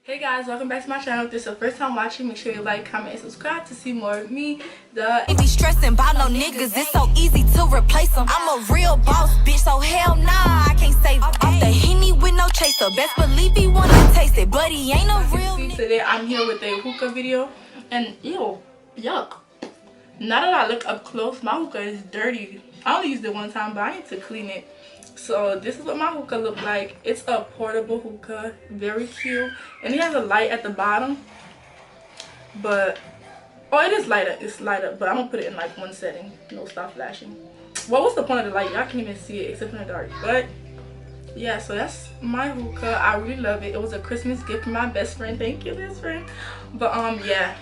Hey guys, welcome back to my channel. If this is your first time watching, make sure you like, comment, and subscribe to see more of me. Be stressing about no niggas, it's so easy to replace them. I'm a real boss, bitch, so hell nah, I can't save off the Henny with no chaser. Best believe he wanna taste it, but he ain't a real nigga. Today I'm here with a hookah video, and ew, yuck. Now that I look up close, my hookah is dirty. I only used it one time, but I need to clean it. So this is what my hookah look like. It's a portable hookah, very cute, and it has a light at the bottom. But oh, it is lighter. It's lighter, but I'm gonna put it in like one setting. No, stop flashing. What was the point of the light? Y'all can't even see it except in the dark. But yeah, so that's my hookah. I really love it. It was a Christmas gift from my best friend. Thank you, best friend. But yeah.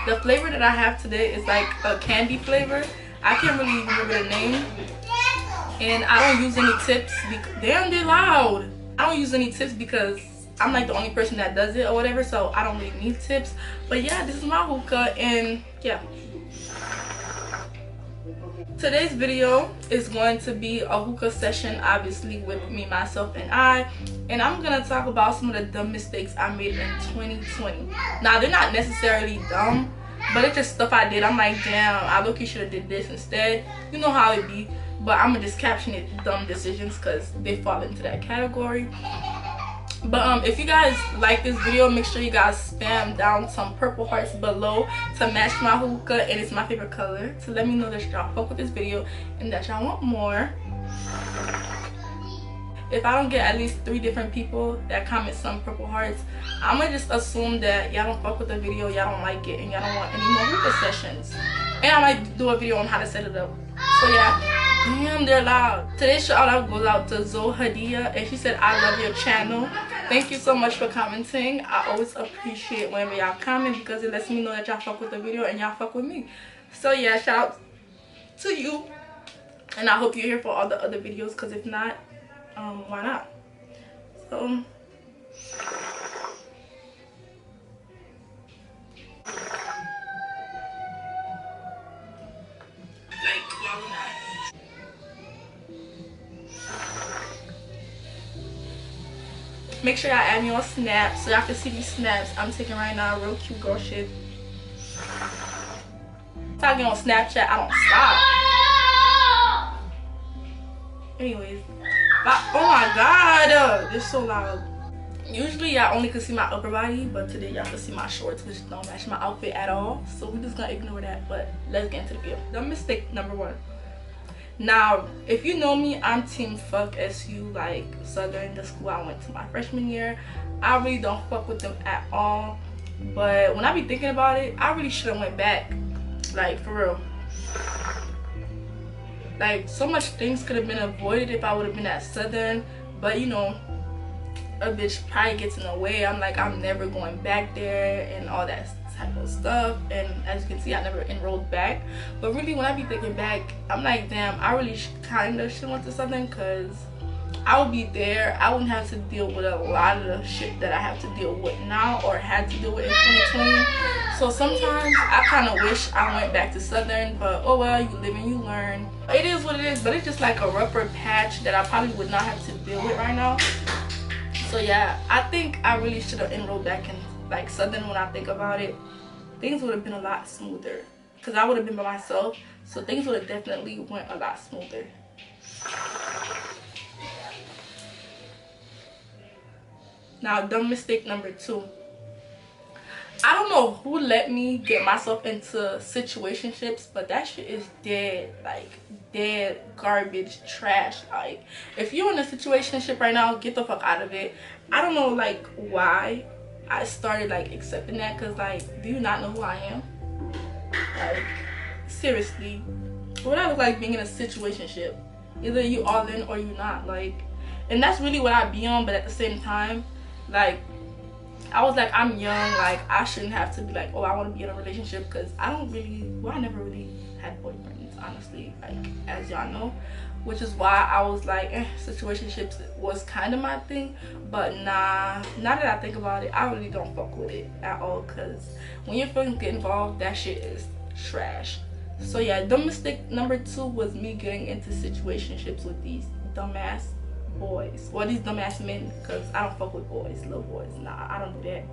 The flavor that I have today is like a candy flavor. I can't really remember the name, and I don't use any tips damn, they're loud. I don't use any tips because I'm like the only person that does it or whatever, so I don't really need tips. But yeah, this is my hookah, and yeah, today's video is going to be a hookah session, obviously with me, myself, and I'm gonna talk about some of the dumb mistakes I made in 2020. Now, they're not necessarily dumb, but it's just stuff I did. I'm like, damn, I look, you should have did this instead. You know how it be. But I'm gonna just caption it dumb decisions because they fall into that category. But if you guys like this video, make sure you guys spam down some purple hearts below to match my hookah, and it's my favorite color, to let me know that y'all fuck with this video and that y'all want more. If I don't get at least 3 different people that comment some purple hearts, I'm gonna just assume that y'all don't fuck with the video, y'all don't like it, and y'all don't want any more hookah sessions. And I might do a video on how to set it up. So yeah, damn, they're loud. Today's shout out goes out to Zohadia, and she said, I love your channel. Thank you so much for commenting. I always appreciate whenever y'all comment because it lets me know that y'all fuck with the video and y'all fuck with me. So yeah, shout out to you, and I hope you're here for all the other videos, because if not, why not? So make sure y'all add me on Snap so y'all can see these snaps I'm taking right now. Real cute girl shit. Talking on Snapchat, I don't stop. Anyways, oh my god, this is so loud. Usually y'all only can see my upper body, but today y'all can see my shorts, which don't match my outfit at all. So we're just gonna ignore that. But let's get into the video. The mistake number 1. Now, if you know me, I'm team fuck SU, like Southern, the school I went to my freshman year. I really don't fuck with them at all. But when I be thinking about it, I really should have went back, like for real. Like, so much things could have been avoided if I would have been at Southern. But you know, a bitch probably gets in the way. I'm like, I'm never going back there and all that type of stuff. And as you can see, I never enrolled back. But really, when I be thinking back, I'm like, damn, I really kind of should went to Southern, because I would be there. I wouldn't have to deal with a lot of the shit that I have to deal with now, or had to deal with in 2020. So sometimes I kind of wish I went back to Southern, but oh well, you live and you learn. It is what it is, but it's just like a rougher patch that I probably would not have to deal with right now. So yeah, I think I really should have enrolled back in like Southern. When I think about it, things would have been a lot smoother, because I would have been by myself, so things would have definitely went a lot smoother. Now, dumb mistake number 2. I don't know who let me get myself into situationships, but that shit is dead, like dead garbage trash. Like, if you're in a situationship right now, get the fuck out of it. I don't know like why I started like accepting that, because like, do you not know who I am? Like, seriously, what would I look like being in a situationship? Either you all in or you not. Like, and that's really what I be on. But at the same time, like, I was like, I'm young, like I shouldn't have to be like, oh, I want to be in a relationship, because I don't really, well, I never really had boyfriends, honestly, like, as y'all know, which is why I was like, situationships was kind of my thing. But nah, now that I think about it, I really don't fuck with it at all, because when your feelings get involved, that shit is trash. So yeah, dumb mistake number 2 was me getting into situationships with these dumbass boys. Well, these dumbass men, because I don't fuck with boys, little boys. Nah, I don't do that.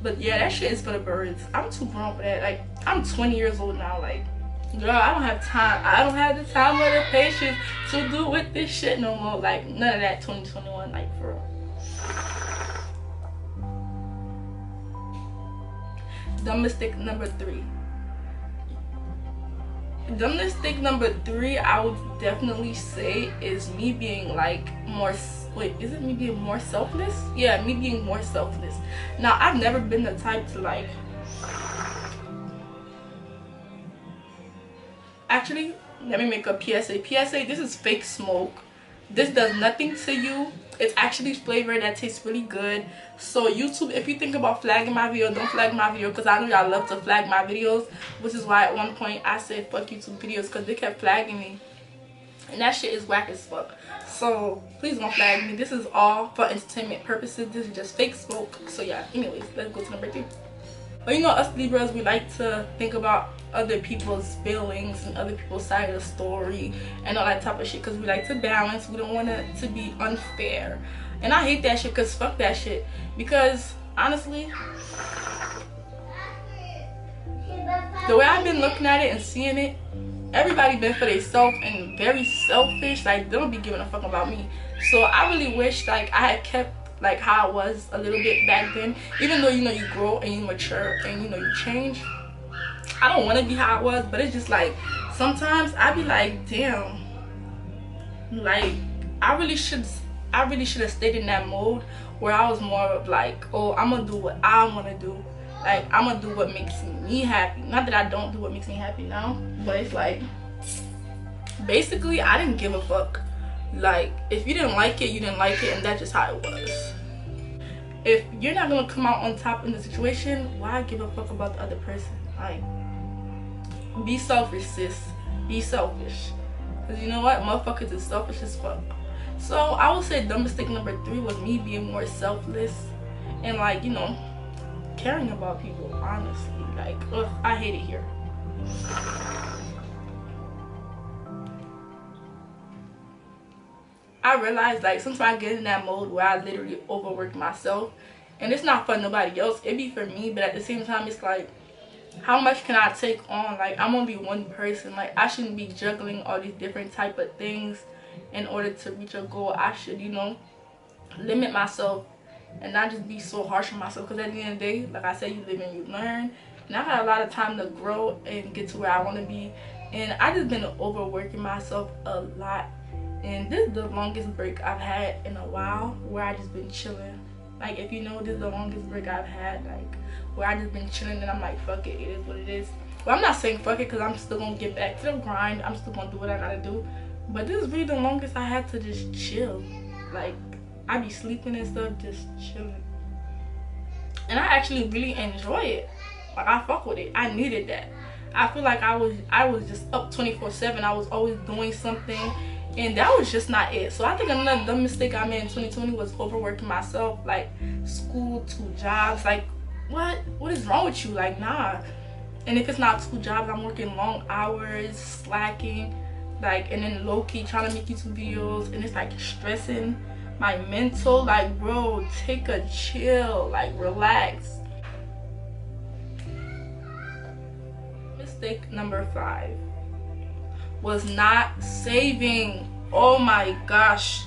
But yeah, that shit is for the birds. I'm too grown for that. Like, I'm 20 years old now. Like, girl, I don't have time. I don't have the time or the patience to do with this shit no more. Like, none of that 2021, like, for real. Dumb mistake number 3. Dumb mistake number 3, I would definitely say, is me being like more, wait, is it me being more selfless? Yeah, me being more selfless. Now, I've never been the type to like, actually, let me make a PSA. PSA, this is fake smoke. This does nothing to you. It's actually flavor that tastes really good. So YouTube, if you think about flagging my video, don't flag my video, because I know y'all love to flag my videos, which is why at one point I said fuck YouTube videos, because they kept flagging me, and that shit is whack as fuck. So please don't flag me. This is all for entertainment purposes. This is just fake smoke. So yeah, anyways, let's go to number 3. But you know, us Libras, we like to think about other people's feelings and other people's side of the story and all that type of shit, because we like to balance. We don't want it to be unfair, and I hate that shit, because fuck that shit. Because honestly, the way I've been looking at it and seeing it, everybody been for themselves and very selfish. Like, they don't be giving a fuck about me. So I really wish like I had kept like how I was a little bit back then. Even though, you know, you grow and you mature and, you know, you change, I don't want to be how I was. But it's just like, sometimes I be like, damn, like I really should have stayed in that mode where I was more of like, oh, I'm gonna do what I want to do. Like, I'm gonna do what makes me happy. Not that I don't do what makes me happy now, but it's like, basically, I didn't give a fuck. Like, if you didn't like it, you didn't like it, and that's just how it was. If you're not gonna come out on top in the situation, why give a fuck about the other person? Like, be selfish, sis. Be selfish. Because you know what? Motherfuckers is selfish as fuck. So I would say dumb mistake number 3 was me being more selfless and, like, you know, caring about people, honestly. Like, ugh, I hate it here. I realized, like, sometimes I get in that mode where I literally overwork myself, and it's not for nobody else, it be for me. But at the same time, it's like, how much can I take on? Like, I'm only one person. Like, I shouldn't be juggling all these different type of things in order to reach a goal. I should, you know, limit myself and not just be so harsh on myself, because at the end of the day, like I said, you live and you learn, and I got a lot of time to grow and get to where I want to be. And I just been overworking myself a lot, and this is the longest break I've had in a while, where I just been chilling. Like, if you know, this is the longest break I've had, like, where I just been chilling, and I'm like, fuck it, it is what it is. Well, I'm not saying fuck it, because I'm still gonna get back to the grind. I'm still gonna do what I gotta do, but this is really the longest I had to just chill. Like, I be sleeping and stuff, just chilling, and I actually really enjoy it. Like, I fuck with it. I needed that. I feel like I was just up 24/7. I was always doing something, and that was just not it. So I think another dumb mistake I made in 2020 was overworking myself. Like, school, 2 jobs. Like, what is wrong with you? Like, nah. And if it's not 2 jobs, I'm working long hours, slacking, like, and then low-key trying to make YouTube videos, and it's like stressing my mental. Like, bro, take a chill, like, relax. Mistake number 5 was not saving. Oh my gosh,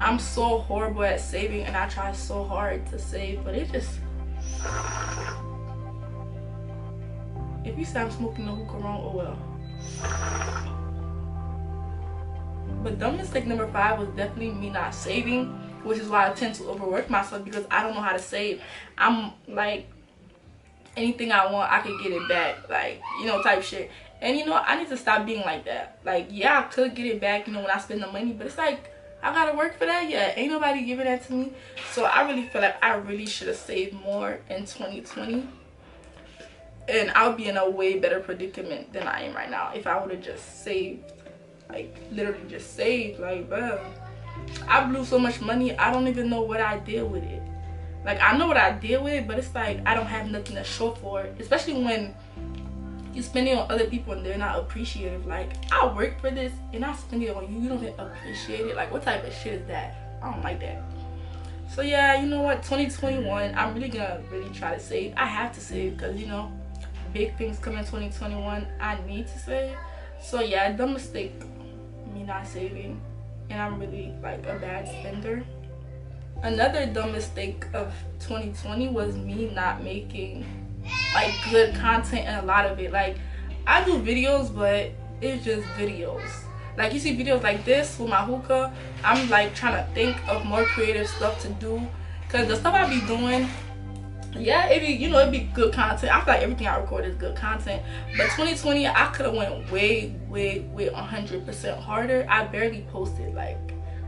I'm so horrible at saving, and I try so hard to save, but it just, if you say I'm smoking the hookah wrong, oh well. But dumb mistake number 5 was definitely me not saving, which is why I tend to overwork myself, because I don't know how to save. I'm like, anything I want, I could get it back, like, you know, type shit. And you know, I need to stop being like that. Like, yeah, I could get it back, you know, when I spend the money, but it's like, I gotta work for that. Yeah, ain't nobody giving that to me. So I really feel like I really should have saved more in 2020, and I'll be in a way better predicament than I am right now if I would have just saved. Like, literally just saved. Like, bro, I blew so much money, I don't even know what I did with it. Like, I know what I did with it, but it's like I don't have nothing to show for it. Especially when you spend it on other people and they're not appreciative. Like, I work for this and I spend it on you, you don't even appreciate it. Like, what type of shit is that? I don't like that. So yeah, you know what, 2021, I'm really gonna try to save. I have to save because, you know, big things come in 2021. I need to save. So yeah, dumb mistake, me not saving, and I'm really like a bad spender. Another dumb mistake of 2020 was me not making like good content, and a lot of it, like, I do videos, but it's just videos. Like, you see videos like this with my hookah, I'm like trying to think of more creative stuff to do, because the stuff I be doing, yeah, it be, you know, it be good content. I feel like everything I record is good content, but 2020 I could have went way 100% harder. I barely posted. Like,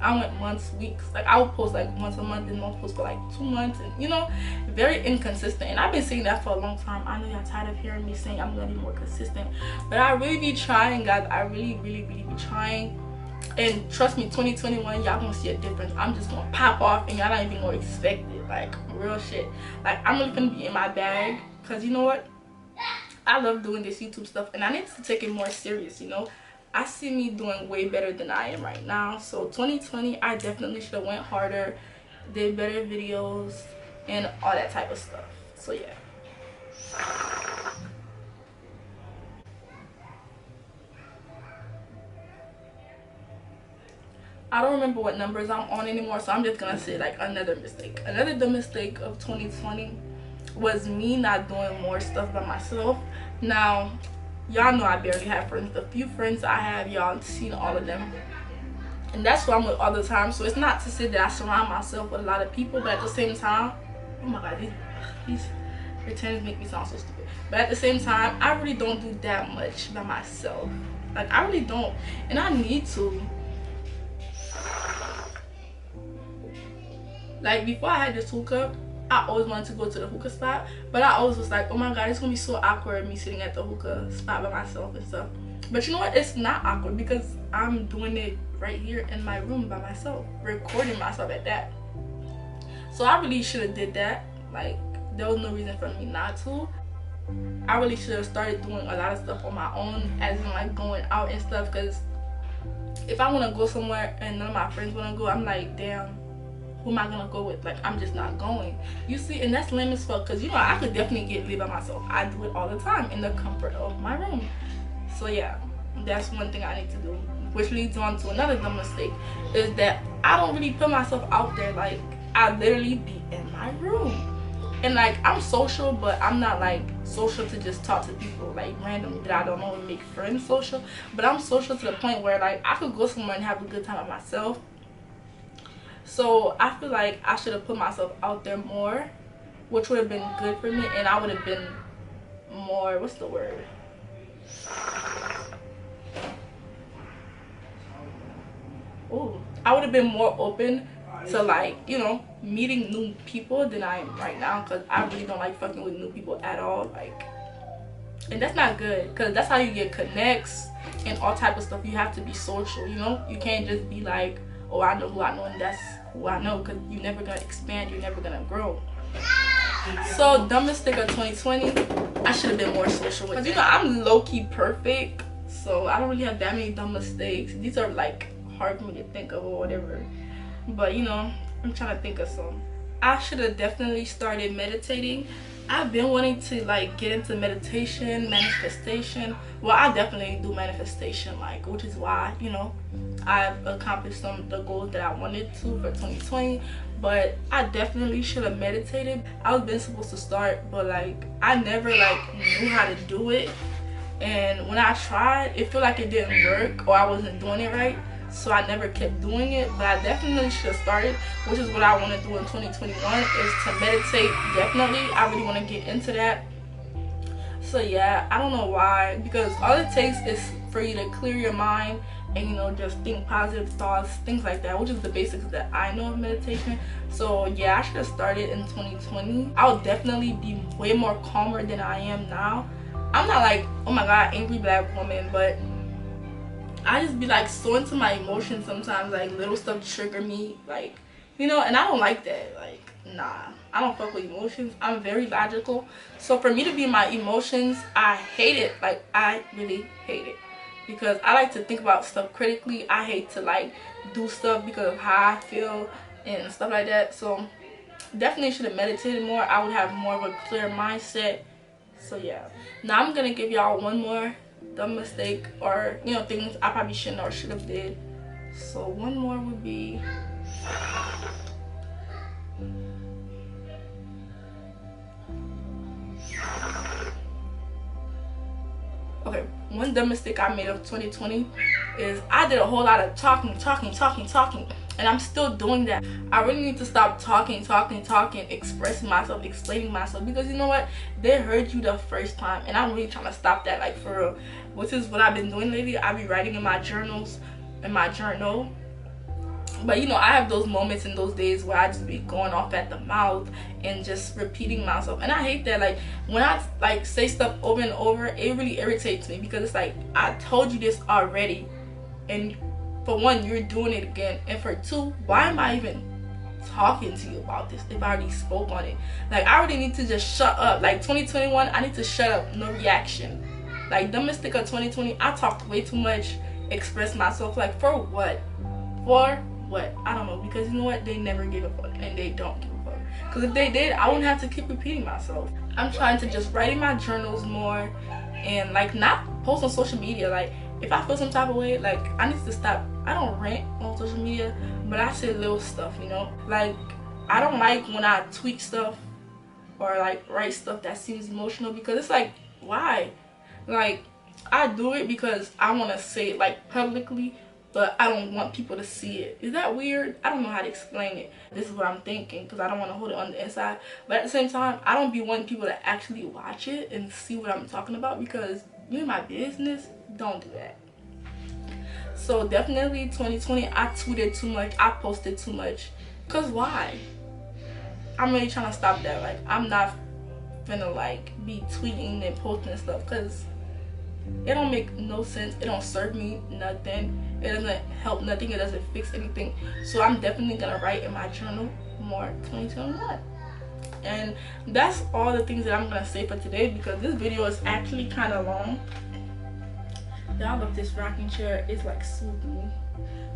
I went months, weeks. Like, I would post like once a month and won't post for like 2 months, and, you know, very inconsistent. And I've been saying that for a long time. I know y'all tired of hearing me saying I'm gonna be more consistent, but I really be trying, guys. I really be trying. And trust me, 2021, y'all gonna see a difference. I'm just gonna pop off and y'all not even gonna expect it. Like, real shit. Like, I'm really gonna be in my bag, because you know what, I love doing this YouTube stuff and I need to take it more serious. You know, I see me doing way better than I am right now. So 2020, I definitely should have went harder, did better videos, and all that type of stuff. So yeah. I don't remember what numbers I'm on anymore, so I'm just gonna say like another mistake. Another dumb mistake of 2020 was me not doing more stuff by myself. Now, y'all know I barely have friends. The few friends I have, y'all seen all of them, and that's who I'm with all the time. So it's not to say that I surround myself with a lot of people, but at the same time, oh my god, these pretends make me sound so stupid. But at the same time, I really don't do that much by myself. Like, I really don't, and I need to. Like, before I had this hookah, I always wanted to go to the hookah spot, but I always was like, oh my god, it's gonna be so awkward me sitting at the hookah spot by myself and stuff. But you know what, it's not awkward because I'm doing it right here in my room by myself, recording myself at that. So I really should have did that. Like, there was no reason for me not to. I really should have started doing a lot of stuff on my own, as in like going out and stuff, because if I want to go somewhere and none of my friends want to go, I'm like, damn, who am I gonna go with? Like, I'm just not going. You see, and that's lame as fuck, because, you know, I could definitely get lit by myself. I do it all the time in the comfort of my room. So yeah, that's one thing I need to do, which leads on to another dumb mistake, is that I don't really put myself out there. Like, I literally be in my room, and like, I'm social, but I'm not like social to just talk to people like randomly that I don't know and make friends social. But I'm social to the point where like I could go somewhere and have a good time by myself. So I feel like I should have put myself out there more, which would have been good for me, and I would have been more, what's the word? Oh, I would have been more open to, like, you know, meeting new people than I am right now, because I really don't like fucking with new people at all. Like, and that's not good, because that's how you get connects and all type of stuff. You have to be social, you know. You can't just be like, oh, I know who I know and that's who I know, because you're never gonna expand, you're never gonna grow. So dumb mistake of 2020, I should have been more social, because, you know, I'm low-key perfect, so I don't really have that many dumb mistakes. These are like hard for me to think of or whatever, but, you know, I'm trying to think of some. I should have definitely started meditating. I've been wanting to like get into meditation, manifestation. Well, I definitely do manifestation, like, which is why, you know, I've accomplished some of the goals that I wanted to for 2020. But I definitely should have meditated. I was been supposed to start, but like I never like knew how to do it, and when I tried, it felt like it didn't work or I wasn't doing it right. So I never kept doing it, but I definitely should have started, which is what I want to do in 2021, is to meditate. Definitely, I really want to get into that. So yeah, I don't know why, because all it takes is for you to clear your mind and, you know, just think positive thoughts, things like that, which is the basics that I know of meditation. So yeah, I should have started in 2020. I'll definitely be way more calmer than I am now. I'm not like, oh my god, angry black woman, but I just be like so into my emotions sometimes. Like, little stuff trigger me, like, you know, and I don't like that. Like, nah, I don't fuck with emotions. I'm very logical. So for me to be my emotions, I hate it. Like, I really hate it. Because I like to think about stuff critically. I hate to like do stuff because of how I feel and stuff like that. So definitely should have meditated more. I would have more of a clear mindset. So yeah. Now I'm gonna give y'all one more dumb mistake, or you know, things I probably shouldn't or should have did. So one more would be, okay, one dumb mistake I made of 2020 is I did a whole lot of talking, and I'm still doing that. I really need to stop talking, expressing myself, explaining myself, because you know what, they heard you the first time, and I'm really trying to stop that, like, for real. Which is what I've been doing lately. I be writing in my journals, but you know, I have those moments in those days where I just be going off at the mouth and just repeating myself, and I hate that. Like, when I like say stuff over and over, it really irritates me, because it's like, I told you this already, and for one, you're doing it again, and for two, why am I even talking to you about this if I already spoke on it? Like, I already need to just shut up. Like, 2021, I need to shut up, no reaction. Like, the mistake of 2020, I talked way too much, expressed myself. Like, for what? For what? I don't know, because you know what, they never give a fuck, and they don't give a fuck, because if they did, I wouldn't have to keep repeating myself. I'm trying to just write in my journals more, and like, not post on social media. Like, if I feel some type of way, like, I need to stop. I don't rant on social media, but I say little stuff, you know. Like, I don't like when I tweet stuff or like write stuff that seems emotional, because it's like, why? Like, I do it because I want to say it like publicly, but I don't want people to see it. Is that weird? I don't know how to explain it. This is what I'm thinking, because I don't want to hold it on the inside. But at the same time, I don't be wanting people to actually watch it and see what I'm talking about, because you're in my business. Don't do that. So definitely 2020, I tweeted too much. I posted too much. Because why? I'm really trying to stop that. Like, I'm not finna like be tweeting and posting stuff, because it don't make no sense. It don't serve me nothing. It doesn't help nothing. It doesn't fix anything. So I'm definitely gonna write in my journal more 2021. And that's all the things that I'm gonna say for today, because this video is actually kind of long. Y'all love this rocking chair. It's like soothing me.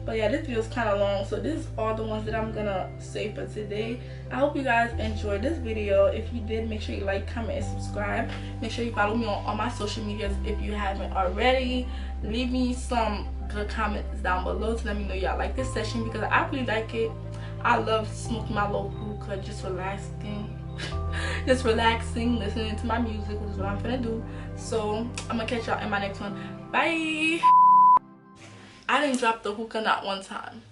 But yeah, this video is kind of long, so this is all the ones that I'm gonna say for today. I hope you guys enjoyed this video. If you did, make sure you like, comment, and subscribe. Make sure you follow me on all my social medias if you haven't already. Leave me some good comments down below to let me know y'all like this session, because I really like it. I love smoking my little hookah, just relaxing, listening to my music, which is what I'm gonna do. So I'm gonna catch y'all in my next one. Bye. I didn't drop the hookah not one time.